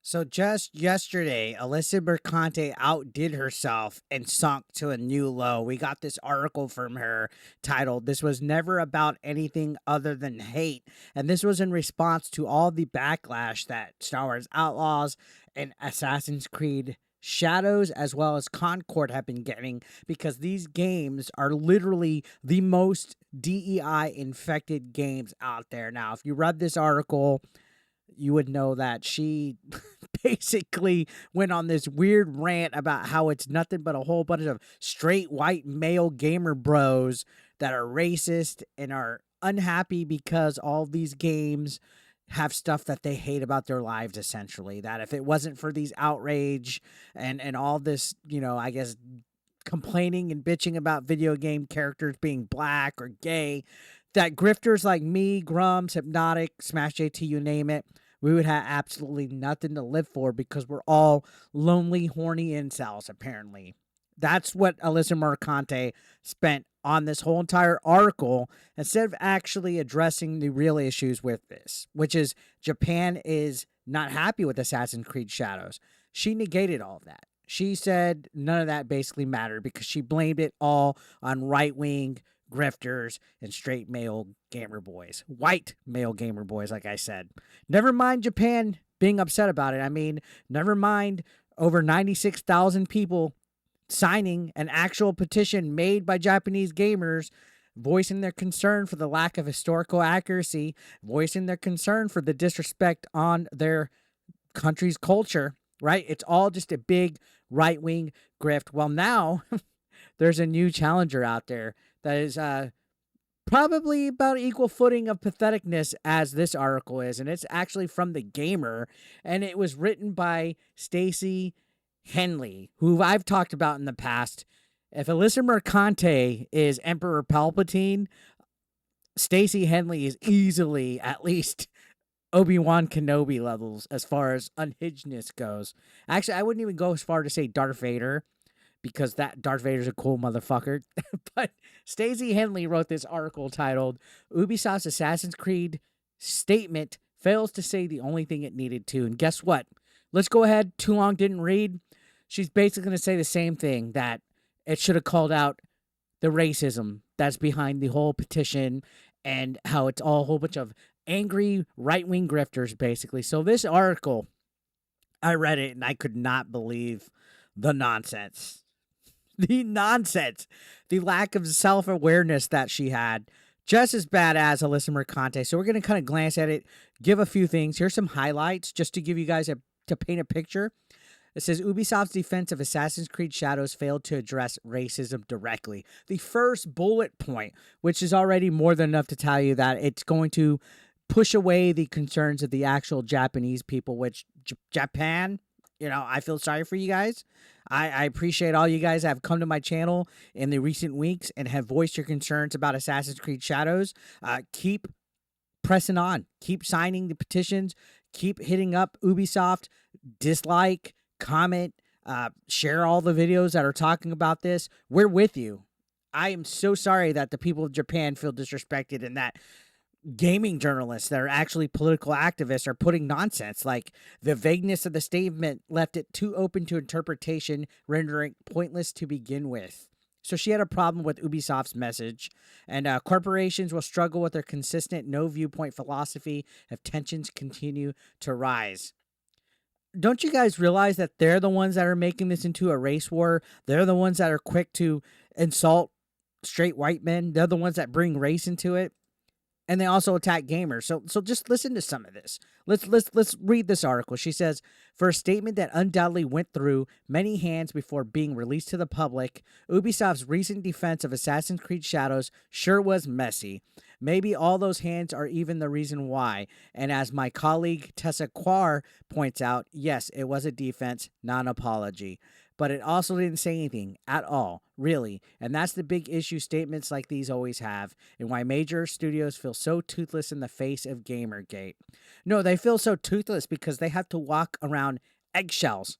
So just yesterday, Alyssa Bante outdid herself and sunk to a new low. We got this article from her titled, "This was never about anything other than hate." And this was in response to all the backlash that Star Wars Outlaws and Assassin's Creed Shadows as well as Concord have been getting, because these games are literally the most DEI infected games out there. Now, if you read this article, you would know that she basically went on this weird rant about how it's nothing but a whole bunch of straight white male gamer bros that are racist and are unhappy because all these games have stuff that they hate about their lives, essentially. That if it wasn't for these outrage and all this, I guess complaining and bitching about video game characters being black or gay, that grifters like me, Grums, Hypnotic, Smash JT, you name it, we would have absolutely nothing to live for because we're all lonely, horny incels, apparently. That's what Alyssa Mercante spent on this whole entire article instead of actually addressing the real issues with this, which is Japan is not happy with Assassin's Creed Shadows. She negated all of that. She said none of that basically mattered because she blamed it all on right-wing grifters and straight male gamer boys, white male gamer boys, like I said. Never mind Japan being upset about it. I mean, never mind over 96,000 people signing an actual petition made by Japanese gamers voicing their concern for the lack of historical accuracy, voicing their concern for the disrespect on their country's culture, right? It's all just a big right-wing grift. Well, now there's a new challenger out there that is probably about equal footing of patheticness as this article is, and it's actually from TheGamer, and it was written by Stacy Henley, who I've talked about in the past. If Alyssa Mercante is Emperor Palpatine, Stacy Henley is easily at least Obi-Wan Kenobi levels as far as unhingedness goes. Actually, I wouldn't even go as far to say Darth Vader, because that Darth Vader's a cool motherfucker. But Stacey Henley wrote this article titled, "Ubisoft's Assassin's Creed Statement Fails to Say the Only Thing It Needed to." And guess what? Let's go ahead. Too long didn't read. She's basically going to say the same thing, that it should have called out the racism that's behind the whole petition and how it's all a whole bunch of angry right-wing grifters, basically. So this article, I read it and I could not believe the nonsense. The nonsense. The lack of self-awareness that she had. Just as bad as Alyssa Mercante. So we're going to kind of glance at it, give a few things. Here's some highlights just to give you guys to paint a picture. It says Ubisoft's defense of Assassin's Creed Shadows failed to address racism directly. The first bullet point, which is already more than enough to tell you that it's going to push away the concerns of the actual Japanese people, which Japan, I feel sorry for you guys. I appreciate all you guys that have come to my channel in the recent weeks and have voiced your concerns about Assassin's Creed Shadows. Keep pressing on. Keep signing the petitions. Keep hitting up Ubisoft. Dislike, comment, share all the videos that are talking about this. We're with you. I am so sorry that the people of Japan feel disrespected and that gaming journalists that are actually political activists are putting nonsense like the vagueness of the statement left it too open to interpretation, rendering pointless to begin with. So she had a problem with Ubisoft's message, and corporations will struggle with their consistent no viewpoint philosophy if tensions continue to rise. Don't you guys realize that they're the ones that are making this into a race war? They're the ones that are quick to insult straight white men. They're the ones that bring race into it. And they also attack gamers. So just listen to some of this. Let's read this article. She says, for a statement that undoubtedly went through many hands before being released to the public, Ubisoft's recent defense of Assassin's Creed Shadows sure was messy. Maybe all those hands are even the reason why. And as my colleague Tessa Quar points out, yes, it was a defense, not an apology. But it also didn't say anything at all, really. And that's the big issue statements like these always have, and why major studios feel so toothless in the face of Gamergate. No, they feel so toothless because they have to walk around eggshells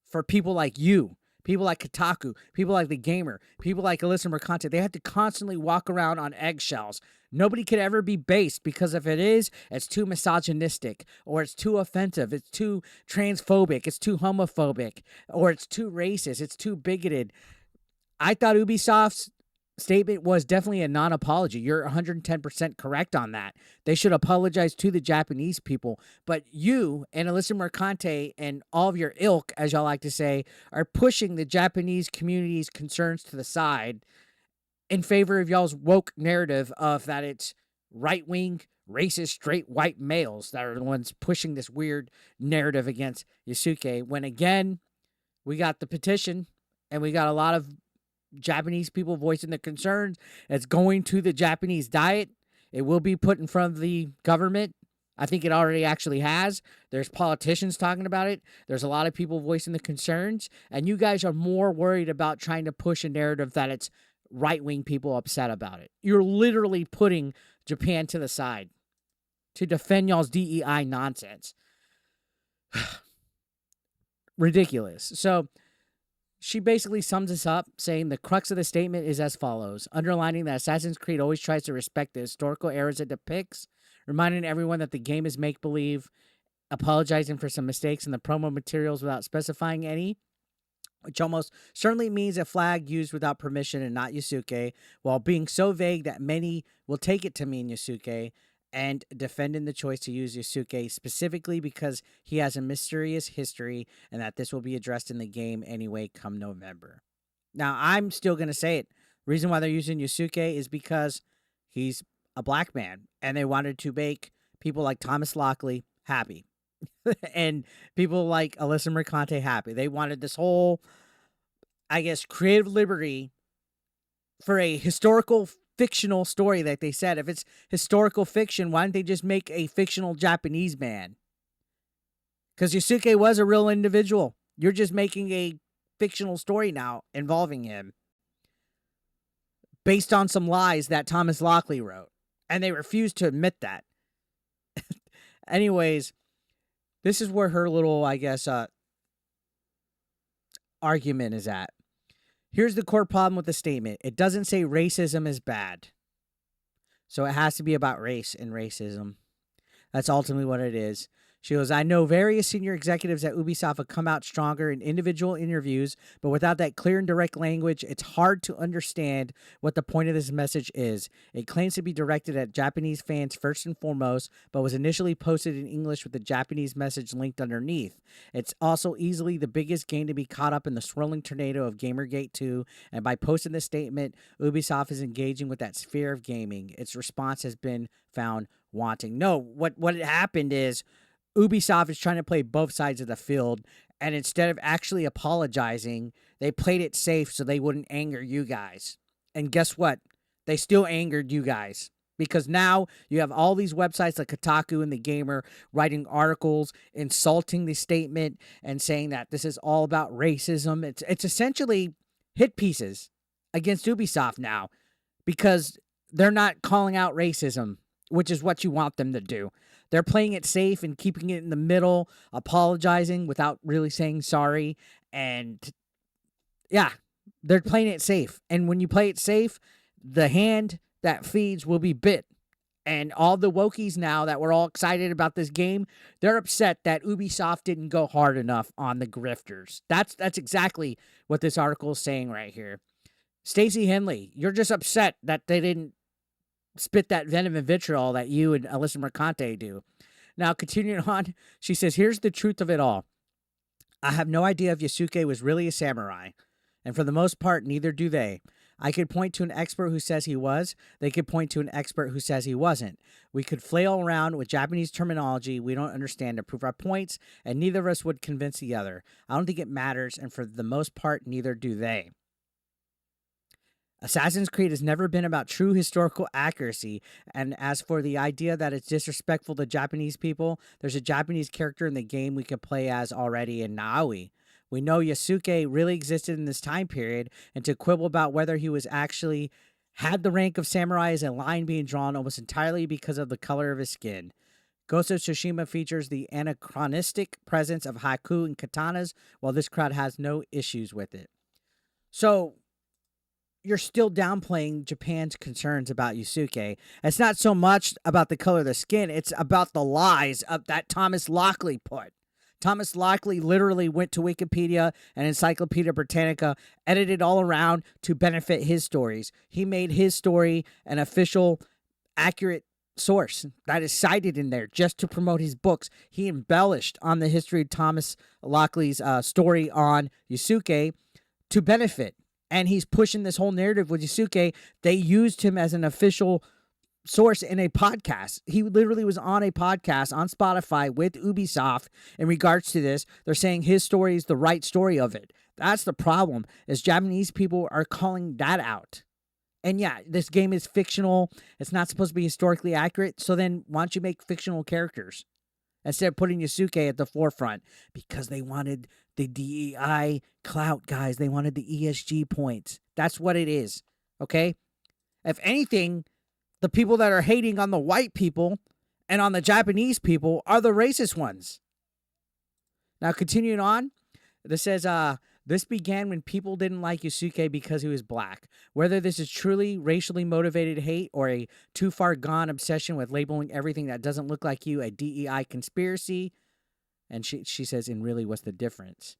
for people like you, people like Kotaku, people like TheGamer, people like Alyssa Mercante. They have to constantly walk around on eggshells Nobody could ever be based, because if it is, it's too misogynistic, or it's too offensive, it's too transphobic, it's too homophobic, or it's too racist, it's too bigoted. I thought Ubisoft's statement was definitely a non-apology. You're 110% correct on that. They should apologize to the Japanese people. But you and Alysa Mercante and all of your ilk, as y'all like to say, are pushing the Japanese community's concerns to the side in favor of y'all's woke narrative of that it's right-wing, racist, straight white males that are the ones pushing this weird narrative against Yusuke. When again, we got the petition and we got a lot of Japanese people voicing their concerns. It's going to the Japanese Diet. It will be put in front of the government. I think it already actually has. There's politicians talking about it. There's a lot of people voicing the concerns. And you guys are more worried about trying to push a narrative that it's right-wing people upset about it. You're literally putting Japan to the side to defend y'all's DEI nonsense. Ridiculous. So she basically sums this up, saying the crux of the statement is as follows, underlining that Assassin's Creed always tries to respect the historical eras it depicts, reminding everyone that the game is make-believe, apologizing for some mistakes in the promo materials without specifying any, which almost certainly means a flag used without permission and not Yusuke, while being so vague that many will take it to mean Yusuke, and defending the choice to use Yusuke specifically because he has a mysterious history and that this will be addressed in the game anyway come November. Now, I'm still going to say it. Reason why they're using Yusuke is because he's a black man, and they wanted to make people like Thomas Lockley happy. And people like Alysa Mercante happy. They wanted this whole, I guess, creative liberty for a historical fictional story that they said. If it's historical fiction, why don't they just make a fictional Japanese man? Because Yusuke was a real individual. You're just making a fictional story now involving him based on some lies that Thomas Lockley wrote. And they refused to admit that. Anyways, this is where her little, I guess, argument is at. Here's the core problem with the statement. It doesn't say racism is bad. So it has to be about race and racism. That's ultimately what it is. She goes, I know various senior executives at Ubisoft have come out stronger in individual interviews, but without that clear and direct language, it's hard to understand what the point of this message is. It claims to be directed at Japanese fans first and foremost, but was initially posted in English with the Japanese message linked underneath. It's also easily the biggest game to be caught up in the swirling tornado of Gamergate 2, and by posting this statement, Ubisoft is engaging with that sphere of gaming. Its response has been found wanting. No, what happened is Ubisoft is trying to play both sides of the field, and instead of actually apologizing, they played it safe so they wouldn't anger you guys. And guess what? They still angered you guys, because now you have all these websites like Kotaku and TheGamer writing articles, insulting the statement, and saying that this is all about racism. It's essentially hit pieces against Ubisoft now, because they're not calling out racism, which is what you want them to do. They're playing it safe and keeping it in the middle, apologizing without really saying sorry. And yeah, they're playing it safe. And when you play it safe, the hand that feeds will be bit. And all the wokies now that were all excited about this game, they're upset that Ubisoft didn't go hard enough on the grifters. That's exactly what this article is saying right here. Stacy Henley, you're just upset that they didn't spit that venom and vitriol that you and Alysa Mercante do. Now, continuing on, she says, here's the truth of it all. I have no idea if Yusuke was really a samurai, and for the most part, neither do they. I could point to an expert who says he was. They could point to an expert who says he wasn't. We could flail around with Japanese terminology we don't understand to prove our points, and neither of us would convince the other. I don't think it matters, and for the most part, neither do they. Assassin's Creed has never been about true historical accuracy, and as for the idea that it's disrespectful to Japanese people, there's a Japanese character in the game we could play as already in Naoi. We know Yusuke really existed in this time period, and to quibble about whether he was actually had the rank of samurai is a line being drawn almost entirely because of the color of his skin. Ghost of Tsushima features the anachronistic presence of haiku and katanas, while this crowd has no issues with it. So you're still downplaying Japan's concerns about Yusuke. It's not so much about the color of the skin, it's about the lies of that Thomas Lockley put. Thomas Lockley literally went to Wikipedia and Encyclopedia Britannica, edited all around to benefit his stories. He made his story an official, accurate source that is cited in there just to promote his books. He embellished on the history of Thomas Lockley's story on Yusuke to benefit. And he's pushing this whole narrative with Yusuke. They used him as an official source in a podcast. He literally was on a podcast on Spotify with Ubisoft in regards to this. They're saying his story is the right story of it. That's the problem, is Japanese people are calling that out. And yeah, this game is fictional. It's not supposed to be historically accurate. So then why don't you make fictional characters instead of putting Yusuke at the forefront? Because they wanted the DEI clout, guys. They wanted the ESG points. That's what it is. Okay? If anything, the people that are hating on the white people and on the Japanese people are the racist ones. Now, continuing on, this says, this began when people didn't like Yusuke because he was black. Whether this is truly racially motivated hate or a too far gone obsession with labeling everything that doesn't look like you a DEI conspiracy. And she says, and really, what's the difference?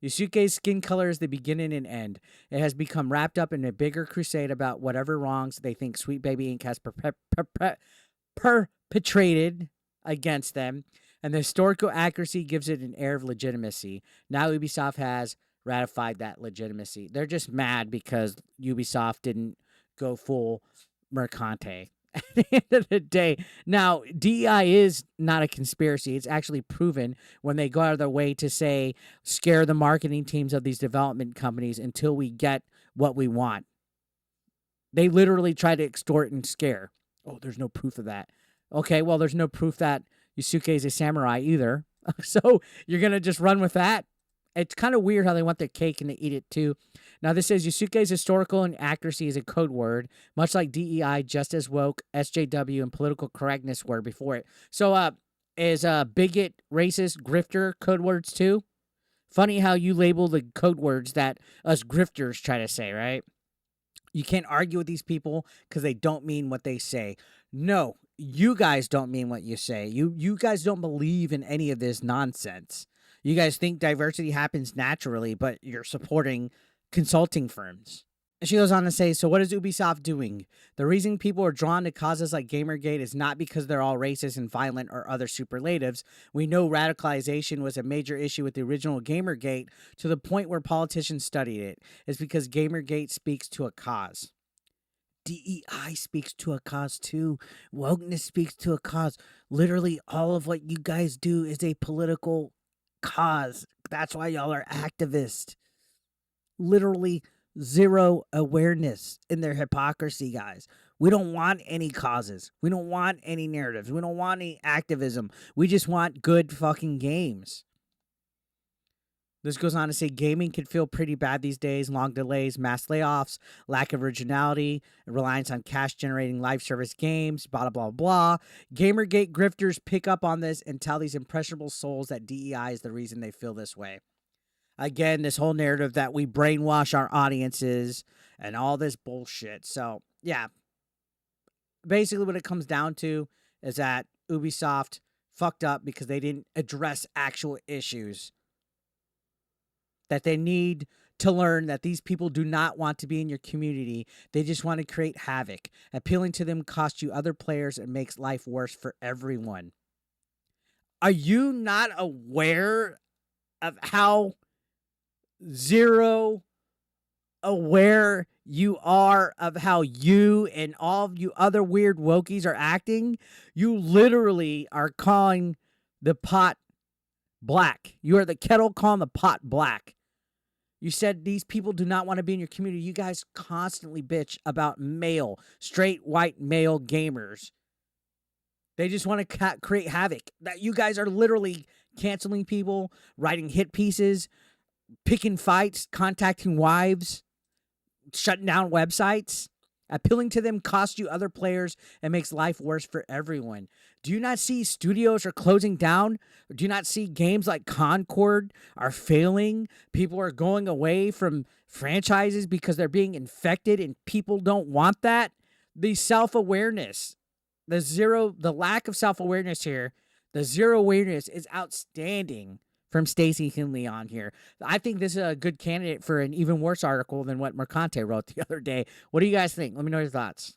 Yusuke's skin color is the beginning and end. It has become wrapped up in a bigger crusade about whatever wrongs they think Sweet Baby Inc. has perpetrated against them, and the historical accuracy gives it an air of legitimacy. Now Ubisoft has ratified that legitimacy. They're just mad because Ubisoft didn't go full mercante. At the end of the day, now, DEI is not a conspiracy. It's actually proven when they go out of their way to say, scare the marketing teams of these development companies until we get what we want. They literally try to extort and scare. Oh, there's no proof of that. Okay, well, there's no proof that Yusuke is a samurai either. So you're going to just run with that? It's kind of weird how they want their cake and they eat it too. Now, this says Yusuke's historical inaccuracy is a code word, much like DEI, just as woke, SJW, and political correctness were before it. So, is bigot, racist, grifter code words too? Funny how you label the code words that us grifters try to say, right? You can't argue with these people because they don't mean what they say. No, you guys don't mean what you say. You guys don't believe in any of this nonsense. You guys think diversity happens naturally, but you're supporting consulting firms. And she goes on to say, so what is Ubisoft doing? The reason people are drawn to causes like Gamergate is not because they're all racist and violent or other superlatives. We know radicalization was a major issue with the original Gamergate to the point where politicians studied it. It's because Gamergate speaks to a cause. DEI speaks to a cause too. Wokeness speaks to a cause. Literally all of what you guys do is a political cause. That's why y'all are activists. Literally zero awareness in their hypocrisy, guys. We don't want any causes. We don't want any narratives. We don't want any activism. We just want good fucking games. This goes on to say gaming can feel pretty bad these days. Long delays, mass layoffs, lack of originality, reliance on cash-generating live service games, blah, blah, blah. Gamergate grifters pick up on this and tell these impressionable souls that DEI is the reason they feel this way. Again, this whole narrative that we brainwash our audiences and all this bullshit. So, yeah. Basically, what it comes down to is that Ubisoft fucked up because they didn't address actual issues. That they need to learn that these people do not want to be in your community. They just want to create havoc. Appealing to them costs you other players and makes life worse for everyone. Are you not aware of how zero aware you are of how you and all of you other weird wokies are acting? You literally are calling the pot black. You are the kettle calling the pot black. You said these people do not want to be in your community. You guys constantly bitch about male, straight white male gamers. They just want to create havoc. That you guys are literally canceling people, writing hit pieces, picking fights, contacting wives, shutting down websites. Appealing to them costs you other players and makes life worse for everyone. Do you not see studios are closing down? Do you not see games like Concord are failing? People are going away from franchises because they're being infected and people don't want that? The self-awareness, the lack of self-awareness here, the zero awareness is outstanding from Stacy Henley on here. I think this is a good candidate for an even worse article than what Mercante wrote the other day. What do you guys think? Let me know your thoughts.